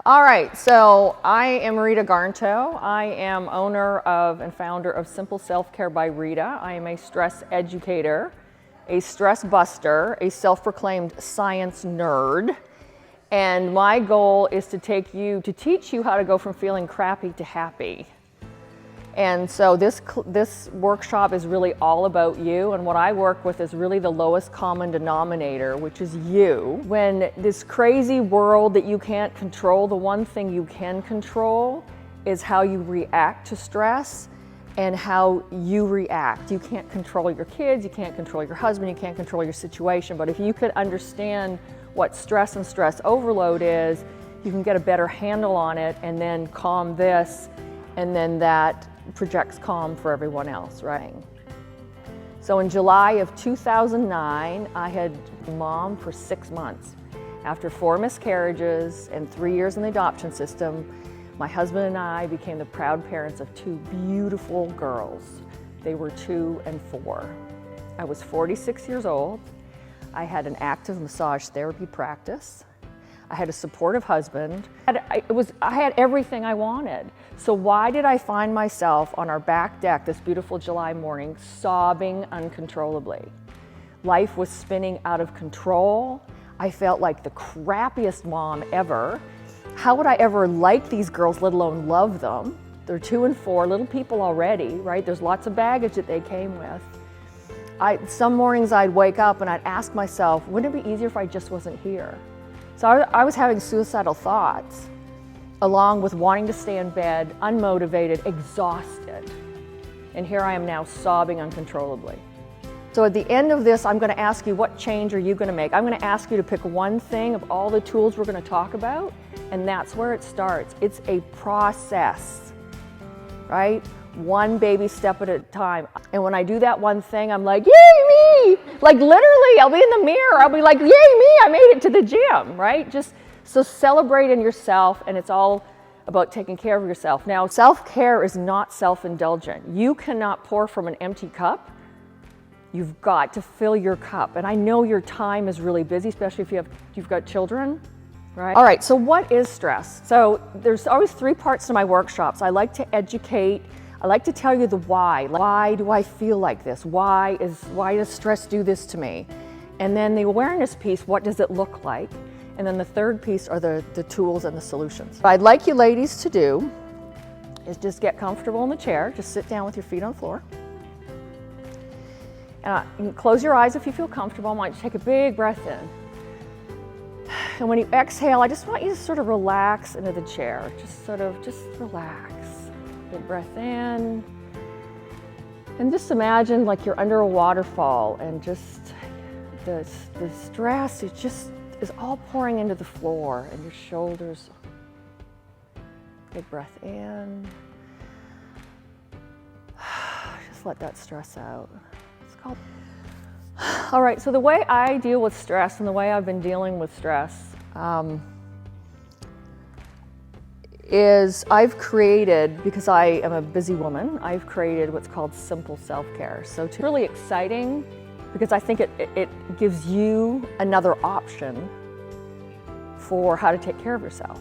All right, so I am Rita Garnto. I am owner of and founder of Simple Self-Care by Rita. I am a stress educator, a stress buster, a self-proclaimed science nerd. And my goal is to teach you how to go from feeling crappy to happy. And so this workshop is really all about you, and what I work with is really the lowest common denominator, which is you. When this crazy world that you can't control, the one thing you can control is how you react to stress and how you react. You can't control your kids, you can't control your husband, you can't control your situation, but if you could understand what stress and stress overload is, you can get a better handle on it and then calm this, and then that projects calm for everyone else, right? So in July of 2009, I had been mom for 6 months. After 4 miscarriages and 3 years in the adoption system, my husband and I became the proud parents of 2 beautiful girls. They were 2 and 4. I was 46 years old. I had an active massage therapy practice. I had a supportive husband. I had everything I wanted. So why did I find myself on our back deck this beautiful July morning sobbing uncontrollably? Life was spinning out of control. I felt like the crappiest mom ever. How would I ever like these girls, let alone love them? They're 2 and 4, little people already, right? There's lots of baggage that they came with. Some mornings I'd wake up and I'd ask myself, wouldn't it be easier if I just wasn't here? So I was having suicidal thoughts, along with wanting to stay in bed, unmotivated, exhausted. And here I am now sobbing uncontrollably. So at the end of this, I'm going to ask you, what change are you going to make? I'm going to ask you to pick one thing of all the tools we're going to talk about, and that's where it starts. It's a process, right? One baby step at a time. And when I do that one thing, I'm like, yay me! Like literally, I'll be in the mirror, I'll be like, yay me, I made it to the gym, right? Just so celebrate in yourself, and it's all about taking care of yourself. Now, self-care is not self-indulgent. You cannot pour from an empty cup. You've got to fill your cup. And I know your time is really busy, especially if you've got children, right? All right, so what is stress? So there's always 3 parts to my workshops. I like to educate. I like to tell you the why. Why do I feel like this? Why does stress do this to me? And then the awareness piece, what does it look like? And then the third piece are the tools and the solutions. What I'd like you ladies to do is just get comfortable in the chair. Just sit down with your feet on the floor. You can close your eyes if you feel comfortable. I want you to take a big breath in. And when you exhale, I just want you to sort of relax into the chair. Just relax. Big breath in, and just imagine like you're under a waterfall, and just the stress is all pouring into the floor and your shoulders. Big breath in. Just let that stress out. It's called. All right, so the way I deal with stress and the way I've been dealing with stress is I've created, because I am a busy woman, I've created what's called Simple Self-Care. So it's really exciting because I think it gives you another option for how to take care of yourself.